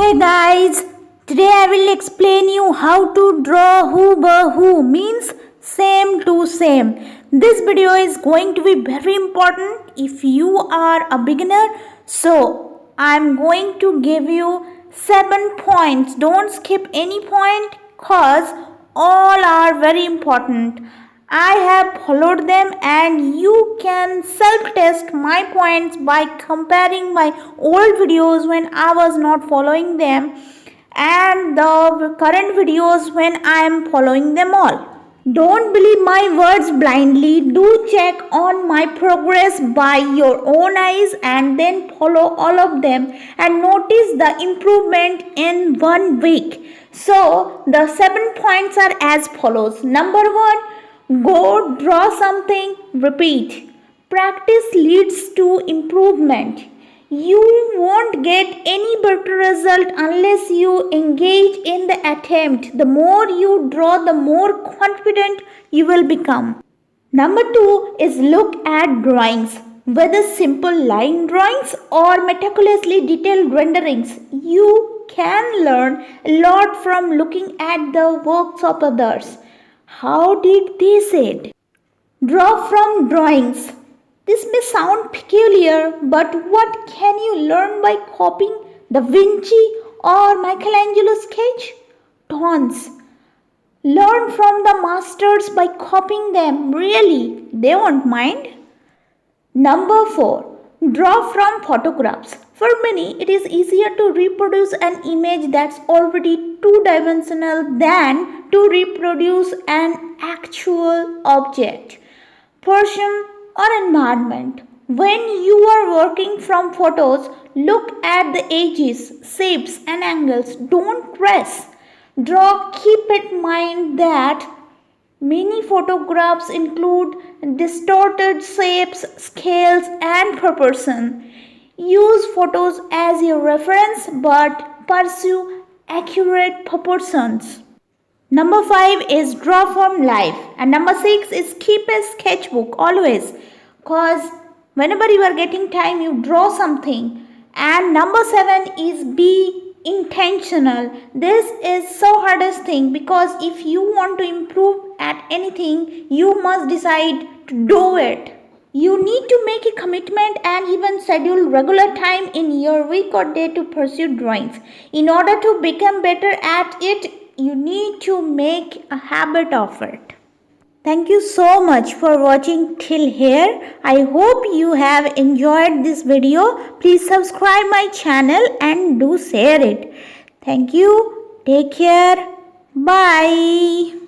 Hey guys, today I will explain you how to draw hoo means same to same. This video is going to be very important if you are a beginner. So I am going to give you 7 points. Don't skip any point cause all are very important. I have followed them and you can self-test my points by comparing my old videos when I was not following them and the current videos when I am following them all. Don't believe my words blindly. Do check on my progress by your own eyes and then follow all of them and notice the improvement in 1 week. So the 7 points are as follows. Number 1, go draw something, repeat. Practice leads to improvement. You won't get any better result unless you engage in the attempt. The more you draw, the more confident you will become. Number 2 is look at drawings. Whether simple line drawings or meticulously detailed renderings, you can learn a lot from looking at the works of others. How did they say it? Draw from drawings. This may sound peculiar, but what can you learn by copying Da Vinci or Michelangelo's sketch? Tons. Learn from the masters by copying them. Really, they won't mind. Number 4. Draw from photographs. For many, it is easier to reproduce an image that's already two-dimensional than to reproduce an actual object, person, or environment. When you are working from photos, look at the edges, shapes, and angles. Don't press. Draw. Keep in mind that many photographs include distorted shapes, scales, and proportion. Use photos as your reference but pursue accurate proportions. Number 5 is draw from life. And number 6 is keep a sketchbook always. Cause whenever you are getting time, you draw something. And number 7 is be intentional. This is so hardest thing because if you want to improve at anything, you must decide to do it. You need to make a commitment and even schedule regular time in your week or day to pursue drawings. In order to become better at it, you need to make a habit of it. Thank you so much for watching till here. I hope you have enjoyed this video. Please subscribe my channel and do share it. Thank you. Take care. Bye.